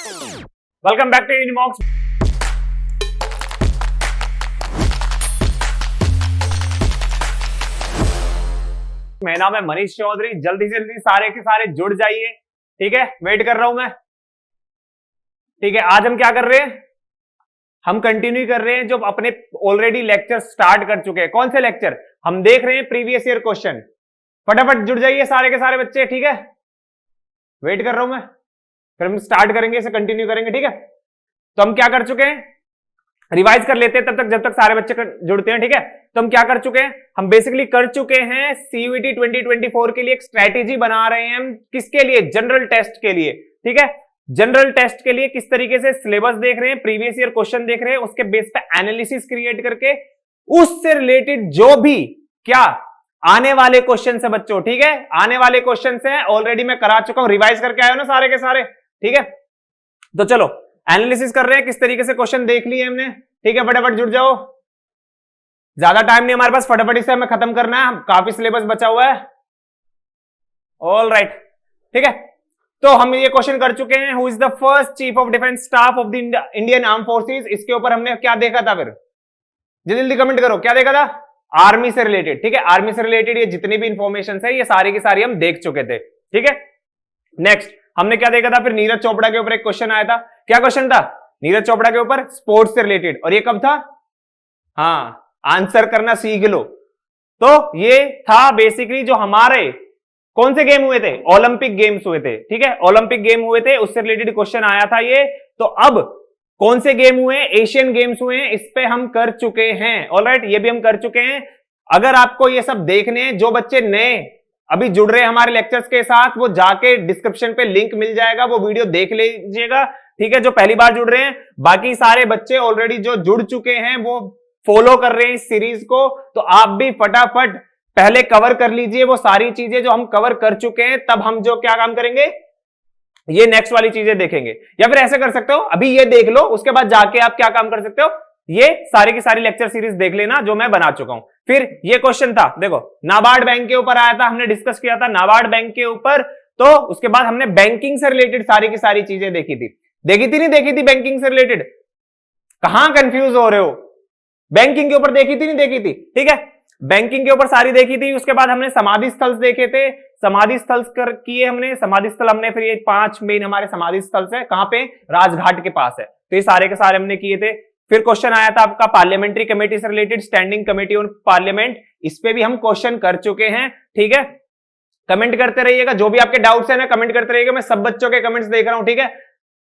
Welcome back to यूनिमॉक्स। मेरा नाम है मनीष चौधरी। जल्दी से जल्दी सारे के सारे जुड़ जाइए, ठीक है। वेट कर रहा हूं मैं, ठीक है। आज हम क्या कर रहे हैं, हम कंटिन्यू कर रहे हैं जो अपने ऑलरेडी लेक्चर स्टार्ट कर चुके हैं। कौन से लेक्चर हम देख रहे हैं? Previous year question. फटाफट जुड़ जाइए सारे के सारे बच्चे, ठीक है। वेट कर रहा हूं मैं, फिर हम स्टार्ट करेंगे, इसे कंटिन्यू करेंगे, ठीक है। तो हम क्या कर चुके हैं, रिवाइज कर लेते हैं तब तक, जब तक सारे बच्चे जुड़ते हैं, ठीक है। तो हम क्या कर चुके हैं, हम बेसिकली कर चुके हैं सीयूईटी 2024 के लिए एक स्ट्रेटेजी बना रहे हैं हम। किसके लिए? जनरल टेस्ट के लिए, ठीक है। जनरल टेस्ट के लिए किस तरीके से सिलेबस देख रहे हैं, प्रीवियस ईयर क्वेश्चन देख रहे हैं, उसके बेस पे एनालिसिस क्रिएट करके उससे रिलेटेड जो भी क्या आने वाले क्वेश्चन है बच्चों, ठीक है। आने वाले क्वेश्चन है ऑलरेडी मैं करा चुका हूं, रिवाइज करके आया हो ना सारे के सारे, ठीक है। तो चलो एनालिसिस कर रहे हैं, किस तरीके से क्वेश्चन देख लिए हमने, ठीक है। फटाफट जुड़ जाओ, ज्यादा टाइम नहीं हमारे पास, फटाफट इसे हमें खत्म करना है, काफी सिलेबस बचा हुआ है। ऑल राइट, ठीक है। तो हम ये क्वेश्चन कर चुके हैं, who is the first chief of defence staff of the Indian arm forces. इसके ऊपर हमने क्या देखा था, फिर जल्दी जल्दी कमेंट करो, क्या देखा था? आर्मी से रिलेटेड, ठीक है। आर्मी से रिलेटेड ये जितनी भी इंफॉर्मेशन है ये सारी की सारी हम देख चुके थे, ठीक है। नेक्स्ट हमने क्या देखा था, फिर नीरज चोपड़ा के ऊपर एक क्वेश्चन आया था। क्या क्वेश्चन था? नीरज चोपड़ा के ऊपर स्पोर्ट्स से रिलेटेड, और ये कब था? हाँ, आंसर करना सीख लो। तो ये था बेसिकली जो हमारे कौन से गेम हुए थे, ओलंपिक गेम्स हुए थे, ठीक है। ओलंपिक गेम हुए थे, उससे रिलेटेड क्वेश्चन आया था ये। तो अब कौन से गेम हुए? एशियन गेम्स हुए हैं, इस पे हम कर चुके हैं। ऑलराइट, ये भी हम कर चुके हैं। अगर आपको ये सब देखने हैं, जो बच्चे नए अभी जुड़ रहे हैं हमारे लेक्चर्स के साथ, वो जाके डिस्क्रिप्शन पे लिंक मिल जाएगा, वो वीडियो देख लीजिएगा, ठीक है। जो पहली बार जुड़ रहे हैं, बाकी सारे बच्चे ऑलरेडी जो जुड़ चुके हैं वो फॉलो कर रहे हैं इस सीरीज को, तो आप भी फटाफट पहले कवर कर लीजिए वो सारी चीजें जो हम कवर कर चुके हैं। तब हम जो क्या काम करेंगे, ये नेक्स्ट वाली चीजें देखेंगे। या फिर ऐसे कर सकते हो, अभी ये देख लो, उसके बाद जाके आप क्या काम कर सकते हो, ये सारी की सारी लेक्चर सीरीज देख लेना जो मैं बना चुका हूं। फिर ये क्वेश्चन था, देखो नाबार्ड बैंक के ऊपर आया था, हमने डिस्कस किया था नाबार्ड बैंक के ऊपर। तो उसके बाद हमने बैंकिंग से रिलेटेड सारी की सारी चीजें देखी थी, नहीं देखी थी? बैंकिंग से रिलेटेड कहां कंफ्यूज हो रहे हो? बैंकिंग के ऊपर देखी थी, नहीं देखी थी? ठीक है, बैंकिंग के ऊपर सारी देखी थी। उसके बाद हमने समाधि स्थल देखे थे, समाधि स्थल किए हमने, समाधि स्थल हमने, फिर ये 5 मेन हमारे समाधि स्थल है, कहां पे? राजघाट के पास है। तो ये सारे के सारे हमने किए थे। फिर क्वेश्चन आया था आपका पार्लियामेंट्री कमेटी से related, standing committee on parliament, इस पे भी हम क्वेश्चन कर चुके हैं, ठीक है। कमेंट करते रहिएगा, जो भी आपके डाउट्स है ना कमेंट करते रहिएगा, मैं सब बच्चों के कमेंट्स देख रहा हूं, ठीक है।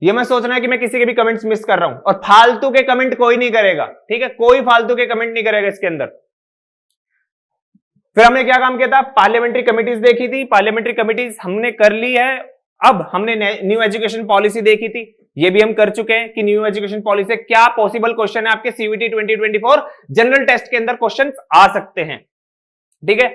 ये मैं सोच रहा है कि मैं किसी के भी कमेंट्स मिस कर रहा हूं, और फालतू के कमेंट कोई नहीं करेगा, ठीक है। कोई फालतू के कमेंट नहीं करेगा इसके अंदर। फिर हमने क्या काम किया था, पार्लियामेंट्री कमिटीज देखी थी, पार्लियामेंट्री कमिटीज हमने कर ली है। अब हमने न्यू एजुकेशन पॉलिसी देखी थी, ये भी हम कर चुके हैं कि न्यू एजुकेशन पॉलिसी से क्या पॉसिबल क्वेश्चन है आपके सीयूईटी 2024 जनरल टेस्ट के अंदर क्वेश्चन आ सकते हैं, ठीक है।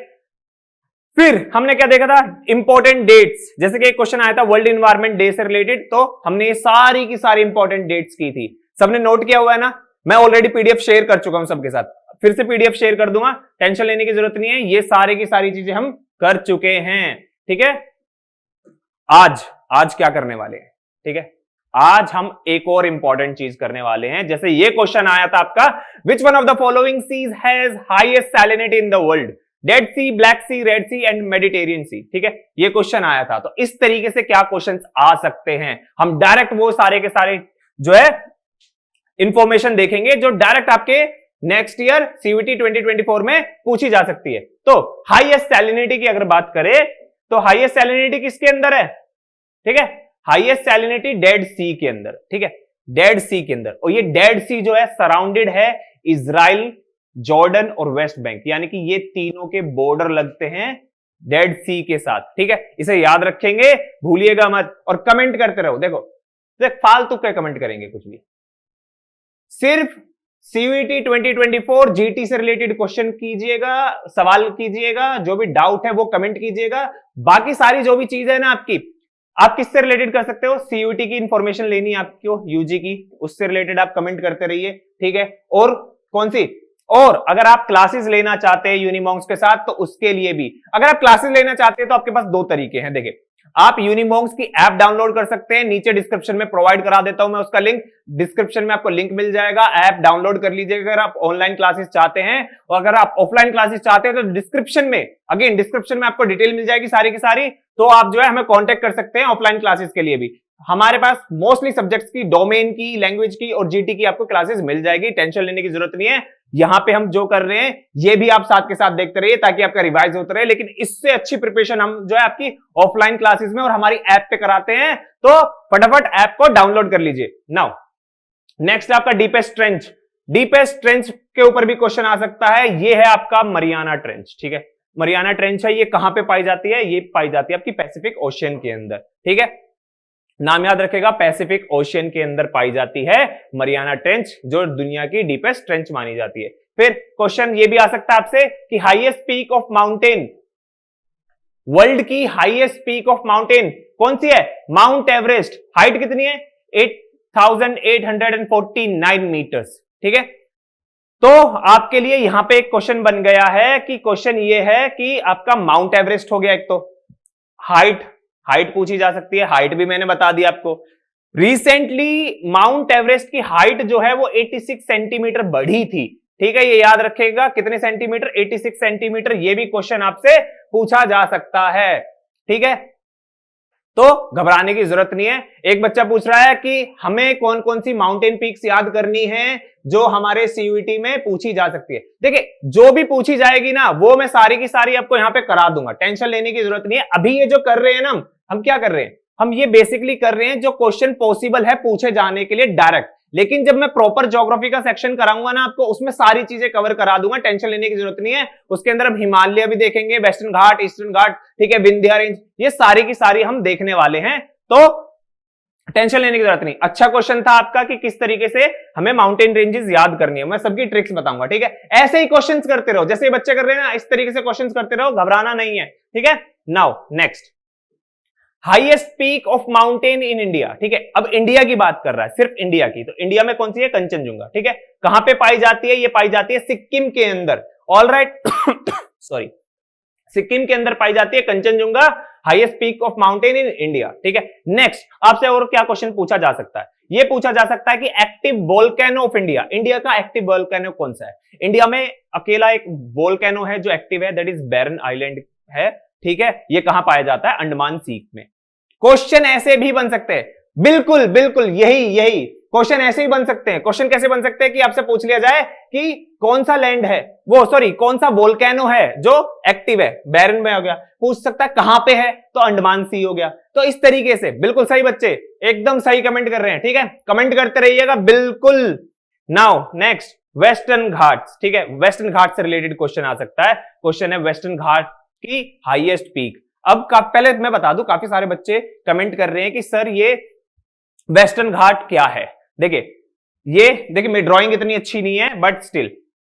फिर हमने क्या देखा था, इंपॉर्टेंट डेट्स, जैसे कि एक क्वेश्चन आया था वर्ल्ड एनवायरनमेंट डे से रिलेटेड, तो हमने ये सारी की सारी इंपॉर्टेंट डेट्स की थी। सबने नोट किया हुआ है ना? मैं ऑलरेडी पीडीएफ शेयर कर चुका हूं सबके साथ, फिर से पीडीएफ शेयर कर दूंगा, टेंशन लेने की जरूरत नहीं है। ये सारे की सारी चीजें हम कर चुके हैं, ठीक है। आज क्या करने वाले हैं, ठीक है। आज हम एक और इंपॉर्टेंट चीज करने वाले हैं। जैसे ये क्वेश्चन आया था आपका, which one of the following seas has highest salinity in the world? Dead Sea, Black Sea, Red Sea and Mediterranean Sea, ठीक है। ये क्वेश्चन आया था। तो इस तरीके से क्या क्वेश्चंस आ सकते हैं, हम डायरेक्ट वो सारे के सारे जो है इंफॉर्मेशन देखेंगे जो डायरेक्ट आपके नेक्स्ट ईयर सीयूईटी 2024 में पूछी जा सकती है। तो हाईएस्ट सैलिनिटी की अगर बात करें, तो हाईएस्ट सैलिनिटी किसके अंदर है, ठीक है। हाईएस्ट सैलिनिटी डेड सी के अंदर, ठीक है, डेड सी के अंदर। और ये डेड सी जो है सराउंडेड है इजराइल, जॉर्डन और वेस्ट बैंक, यानी कि ये तीनों के बॉर्डर लगते हैं डेड सी के साथ, ठीक है। इसे याद रखेंगे, भूलिएगा मत, और कमेंट करते रहो। देखो फालतू के कमेंट करेंगे कुछ भी, सिर्फ सीयूईटी 2024 जीटी से रिलेटेड क्वेश्चन कीजिएगा, सवाल कीजिएगा, जो भी डाउट है वो कमेंट कीजिएगा। बाकी सारी जो भी चीज है ना आपकी, आप किससे रिलेटेड कर सकते हो, सीयूईटी की इंफॉर्मेशन लेनी है आपको, यूजी की, उससे रिलेटेड आप कमेंट करते रहिए, ठीक है। और कौन सी, और अगर आप क्लासेस लेना चाहते हैं यूनिमॉन्क्स के साथ, तो उसके लिए भी, अगर आप क्लासेस लेना चाहते हैं तो आपके पास 2 तरीके हैं। देखिए, आप यूनिमोंक्स की ऐप डाउनलोड कर सकते हैं, नीचे डिस्क्रिप्शन में प्रोवाइड करा देता हूं मैं उसका लिंक, डिस्क्रिप्शन में आपको लिंक मिल जाएगा, ऐप डाउनलोड कर लीजिएगा अगर आप ऑनलाइन क्लासेस चाहते हैं। और अगर आप ऑफलाइन क्लासेस चाहते हैं तो डिस्क्रिप्शन में, अगेन डिस्क्रिप्शन में आपको डिटेल मिल जाएगी सारी की सारी, तो आप जो है हमें कांटेक्ट कर सकते हैं ऑफलाइन क्लासेस के लिए भी। हमारे पास मोस्टली सब्जेक्ट्स की, डोमेन की, लैंग्वेज की और जीटी की आपको क्लासेस मिल जाएगी, टेंशन लेने की जरूरत नहीं है। यहां पे हम जो कर रहे हैं ये भी आप साथ के साथ देखते रहिए ताकि आपका रिवाइज होता रहे, लेकिन इससे अच्छी प्रिपरेशन हम जो है आपकी ऑफलाइन क्लासेस में और हमारी ऐप पे कराते हैं, तो फटाफट ऐप को डाउनलोड कर लीजिए। नाउ नेक्स्ट आपका डीपेस्ट ट्रेंच। डीपेस्ट ट्रेंच के ऊपर भी क्वेश्चन आ सकता है। ये है आपका मरियाना ट्रेंच, ठीक है, मरियाना ट्रेंच है, ये कहां पे पाई जाती है? ये पाई जाती है आपकी पैसिफिक ओशियन के अंदर, ठीक है, नाम याद रखेगा, पैसिफिक ओशियन के अंदर पाई जाती है मरियाना ट्रेंच, जो दुनिया की डीपेस्ट ट्रेंच मानी जाती है। फिर क्वेश्चन ये भी आ सकता है आपसे कि highest peak of mountain, world की हाईएस्ट पीक ऑफ माउंटेन कौन सी है? Mount Everest. हाइट कितनी है? 8,849 मीटर्स, ठीक है। तो आपके लिए यहां पे एक क्वेश्चन बन गया है कि क्वेश्चन ये है कि आपका माउंट एवरेस्ट हो गया, एक तो हाइट पूछी जा सकती है, हाइट भी मैंने बता दिया आपको। रिसेंटली माउंट एवरेस्ट की हाइट जो है वो 86 सेंटीमीटर बढ़ी थी, ठीक है, ये याद रखेगा, कितने सेंटीमीटर? 86 सेंटीमीटर। ये भी क्वेश्चन आपसे पूछा जा सकता है, ठीक है, तो घबराने की जरूरत नहीं है। एक बच्चा पूछ रहा है कि हमें कौन कौन सी माउंटेन पीक्स याद करनी है जो हमारे सीयूईटी में पूछी जा सकती है। देखिए, जो भी पूछी जाएगी ना वो मैं सारी की सारी आपको यहां पे करा दूंगा, टेंशन लेने की जरूरत नहीं है। अभी ये जो कर रहे हैं ना, हम क्या कर रहे हैं? हम ये बेसिकली कर रहे हैं जो क्वेश्चन पॉसिबल है पूछे जाने के लिए डायरेक्ट, लेकिन जब मैं प्रॉपर ज्योग्राफी का सेक्शन कराऊंगा ना आपको, उसमें सारी चीजें कवर करा दूंगा, टेंशन लेने की जरूरत नहीं है। उसके अंदर हम हिमालय भी देखेंगे, वेस्टर्न घाट, ईस्टर्न घाट, ठीक है, विंध्या रेंज, ये सारी की सारी हम देखने वाले हैं, तो टेंशन लेने की जरूरत नहीं। अच्छा क्वेश्चन था आपका कि किस तरीके से हमें माउंटेन रेंजेस याद करनी है, मैं सबकी ट्रिक्स बताऊंगा, ठीक है। ऐसे ही क्वेश्चंस करते रहो, जैसे बच्चे कर रहे हैं ना, इस तरीके से क्वेश्चंस करते रहो, घबराना नहीं है, ठीक है। Now next, highest peak of mountain in India, ठीक है, अब इंडिया की बात कर रहा है, सिर्फ इंडिया की, तो इंडिया में कौन सी है? कंचनजुंगा, ठीक है। कहां पे पाई जाती है? ये पाई जाती है सिक्किम के अंदर, ऑलराइट, सॉरी, सिक्किम के अंदर पाई जाती है Kanchenjunga, highest peak of mountain in India, ठीक है। नेक्स्ट आपसे और क्या क्वेश्चन पूछा जा सकता है? ये पूछा जा सकता है कि active volcano of India, India का एक्टिव वोल्केनो कौन सा है? इंडिया में अकेला एक वोल्केनो है जो एक्टिव है, दैट इज बैरन आइलैंड है, ठीक है। ये कहां पाया जाता है? अंडमान सी में। क्वेश्चन ऐसे भी बन सकते हैं, बिल्कुल बिल्कुल यही क्वेश्चन ऐसे ही बन सकते हैं। क्वेश्चन कैसे बन सकते हैं कि आपसे पूछ लिया जाए कि कौन सा लैंड है, वो सॉरी कौन सा वोल्केनो है जो एक्टिव है, बैरन में हो गया, पूछ सकता है कहां पे है, तो अंडमान सी हो गया। तो इस तरीके से बिल्कुल सही बच्चे, एकदम सही कमेंट कर रहे हैं, ठीक है, कमेंट करते रहिएगा बिल्कुल। नाउ नेक्स्ट, वेस्टर्न घाट्स, ठीक है, वेस्टर्न घाट से रिलेटेड क्वेश्चन आ सकता है। क्वेश्चन है वेस्टर्न घाट की हाईएस्ट पीक। अब पहले मैं बता दूं, काफी सारे बच्चे कमेंट कर रहे हैं कि सर ये वेस्टर्न घाट क्या है। देखिए मेरी ड्राइंग इतनी अच्छी नहीं है, बट स्टिल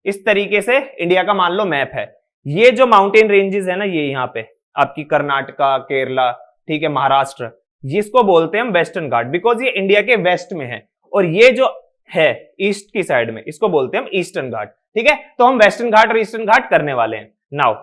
इस तरीके से इंडिया का मान लो मैप है। ये जो माउंटेन रेंजेस है ना, ये यहाँ पे आपकी कर्नाटका, केरला, ठीक है, महाराष्ट्र, जिसको बोलते हैं हम वेस्टर्न घाट, बिकॉज ये इंडिया के वेस्ट में है, और ये जो है ईस्ट की साइड में, इसको बोलते हैं हम ईस्टर्न घाट, ठीक है। तो हम वेस्टर्न घाट और ईस्टर्न घाट करने वाले हैं। नाउ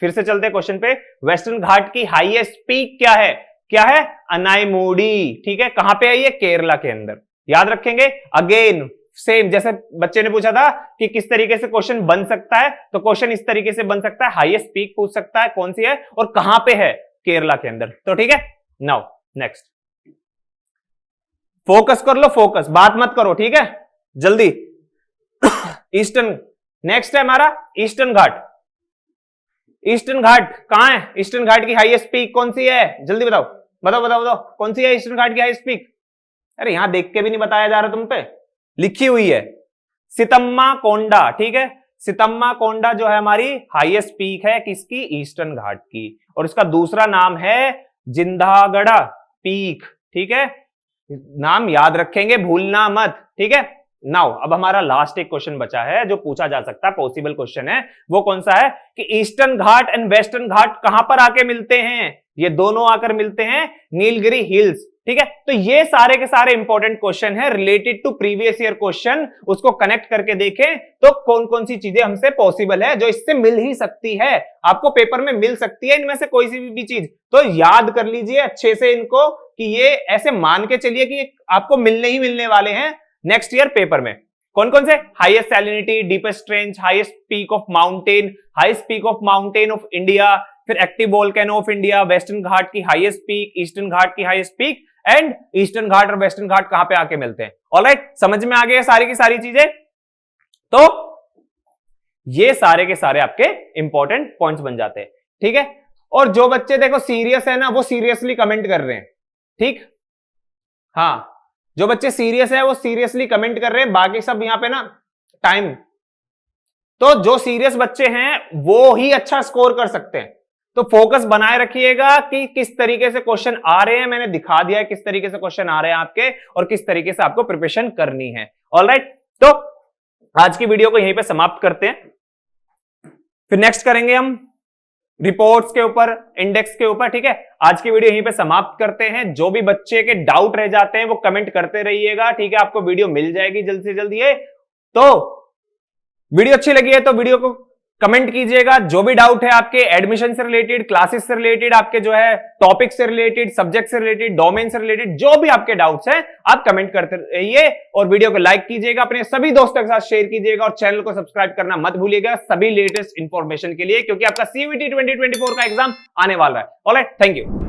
फिर से चलते हैं क्वेश्चन पे। वेस्टर्न घाट की हाईएस्ट पीक क्या है? क्या है? अनाईमुडी, ठीक है, कहां पे है ये? केरला के अंदर, याद रखेंगे। अगेन सेम जैसे बच्चे ने पूछा था कि किस तरीके से क्वेश्चन बन सकता है, तो क्वेश्चन इस तरीके से बन सकता है, हाईएस्ट पीक पूछ सकता है कौन सी है और कहां पे है, केरला के अंदर, तो ठीक है। नाउ नेक्स्ट, फोकस कर लो, फोकस, बात मत करो, ठीक है, जल्दी। ईस्टर्न, नेक्स्ट है हमारा ईस्टर्न घाट। ईस्टर्न घाट कहां है? ईस्टर्न घाट की हाईएस्ट पीक कौन सी है? जल्दी बताओ बताओ बताओ बताओ, कौन सी है ईस्टर्न घाट की हाईएस्ट पीक? अरे यहां देख के भी नहीं बताया जा रहा तुम पे, लिखी हुई है सितम्मा कोंडा, ठीक है। सितम्मा कोंडा जो है हमारी हाईएस्ट पीक है किसकी? ईस्टर्न घाट की, और इसका दूसरा नाम है जिंदागड़ा पीक, ठीक है, नाम याद रखेंगे, भूलना मत, ठीक है। नाउ अब हमारा लास्ट एक क्वेश्चन बचा है जो पूछा जा सकता है, पॉसिबल क्वेश्चन है, वो कौन सा है कि ईस्टर्न घाट एंड वेस्टर्न घाट कहां पर आके मिलते हैं? ये दोनों आकर मिलते हैं नीलगिरी हिल्स, ठीक है। तो ये सारे के सारे इंपॉर्टेंट क्वेश्चन है related to previous year question, उसको कनेक्ट करके देखें तो कौन कौन सी चीजें हमसे पॉसिबल है जो इससे मिल ही सकती है, आपको पेपर में मिल सकती है इनमें से कोई सी भी चीज। तो याद कर लीजिए अच्छे से इनको कि ये ऐसे मान के चलिए कि आपको मिलने ही मिलने वाले हैं नेक्स्ट ईयर पेपर में। कौन कौन से? Highest salinity, deepest range, highest peak of mountain, highest peak of mountain of India, फिर active volcano of India, Western Ghat की हाईएस्ट पीक, ईस्टर्न घाट की highest peak, and Eastern Ghat और वेस्टर्न घाट कहां पे आके मिलते हैं। ऑलराइट, समझ में आ गए सारी की सारी चीजें। तो ये सारे के सारे आपके इंपॉर्टेंट पॉइंट्स बन जाते हैं, ठीक है। और जो बच्चे देखो सीरियस है ना, वो सीरियसली कमेंट कर रहे हैं, ठीक। हाँ, जो बच्चे सीरियस है वो सीरियसली कमेंट कर रहे हैं, बाकी सब यहां पे ना टाइम। तो जो सीरियस बच्चे हैं वो ही अच्छा स्कोर कर सकते हैं। तो फोकस बनाए रखिएगा कि किस तरीके से क्वेश्चन आ रहे हैं, मैंने दिखा दिया है किस तरीके से क्वेश्चन आ रहे हैं आपके और किस तरीके से आपको प्रिपरेशन करनी है। ऑलराइट, तो आज की वीडियो को यहीं पे समाप्त करते हैं, फिर नेक्स्ट करेंगे हम रिपोर्ट्स के ऊपर, इंडेक्स के ऊपर, ठीक है। आज की वीडियो यहीं पे समाप्त करते हैं। जो भी बच्चे के डाउट रह जाते हैं वो कमेंट करते रहिएगा, ठीक है। आपको वीडियो मिल जाएगी जल्द से जल्द। ये तो वीडियो अच्छी लगी है तो वीडियो को कमेंट कीजिएगा। जो भी डाउट है आपके एडमिशन से रिलेटेड, क्लासेस से रिलेटेड, आपके जो है टॉपिक से रिलेटेड, सब्जेक्ट से रिलेटेड, डोमेन से रिलेटेड, जो भी आपके डाउट्स हैं आप कमेंट करते रहिए। और वीडियो को लाइक कीजिएगा, अपने सभी दोस्तों के साथ शेयर कीजिएगा और चैनल को सब्सक्राइब करना मत भूलिएगा सभी लेटेस्ट इंफॉर्मेशन के लिए, क्योंकि आपका CVT 2024 का एग्जाम आने वाला है। Alright, thank you.